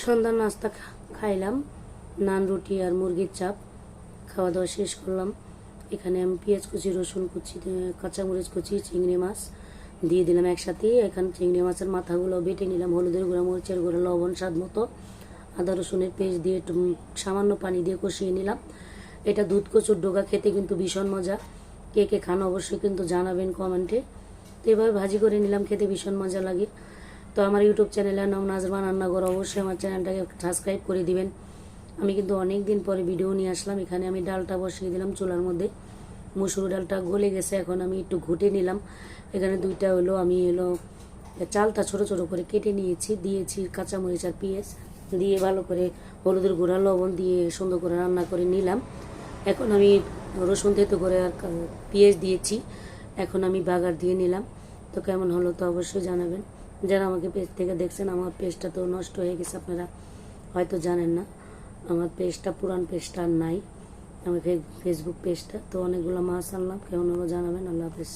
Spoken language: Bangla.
সন্ধ্যার নাস্তা খাইলাম, নান, রুটি আর মুরগির চাপ। খাওয়া দাওয়া শেষ করলাম। এখানে আমি পেঁয়াজ কুচি, রসুন কুচি, কাঁচামরিচ কুচি, চিংড়ি মাছ দিয়ে দিলাম একসাথে। এখানে চিংড়ি মাছের মাথাগুলো বেটে নিলাম, হলুদের গুঁড়া, মরিচের গুঁড়া, লবণ স্বাদ মতো, আদা রসুনের পেস্ট দিয়ে একটু সামান্য পানি দিয়ে কষিয়ে নিলাম। এটা দুধ কচুর ডোকা, খেতে কিন্তু ভীষণ মজা। কে কে খান অবশ্যই কিন্তু জানাবেন কমেন্টে। তো এভাবে ভাজি করে নিলাম, খেতে ভীষণ মজা লাগে। তো আমার ইউটিউব চ্যানেলের নাম নাজমা রান্নাঘর, অবশ্যই আমার চ্যানেলটাকে সাবস্ক্রাইব করে দিবেন। আমি কিন্তু অনেক দিন পরে ভিডিও নিয়ে আসলাম। এখানে আমি ডালটা বসিয়ে দিলাম চুলার মধ্যে। মুসুর ডালটা গলে গেছে, এখন আমি একটু ঘুটে নিলাম। এখানে দুইটা আমি চালটা ছোট ছোট করে কেটে নিয়েছি, দিয়েছি কাঁচামরিচ আর পেঁয়াজ দিয়ে ভালো করে হলুদের গুঁড়া, লবণ দিয়ে সুন্দর করে রান্না করে নিলাম। এখন আমি রসুন থেতো করে আর পেঁয়াজ দিয়েছি। এখন আমি বাগার দিয়ে নিলাম। তো কেমন হলো তো অবশ্যই জানাবেন। যারা আমাকে পেজ থেকে দেখছেন, আমার পেজটা তো নষ্ট হয়ে গেছে, আপনারা হয়তো জানেন না। আমার পেজটা, পুরান পেজটা আর নাই, আমার ফেসবুক পেজটা। তো অনেকগুলো মাছ আনলাম, কেমন হলো জানাবেন। আল্লাহ হাফেজ।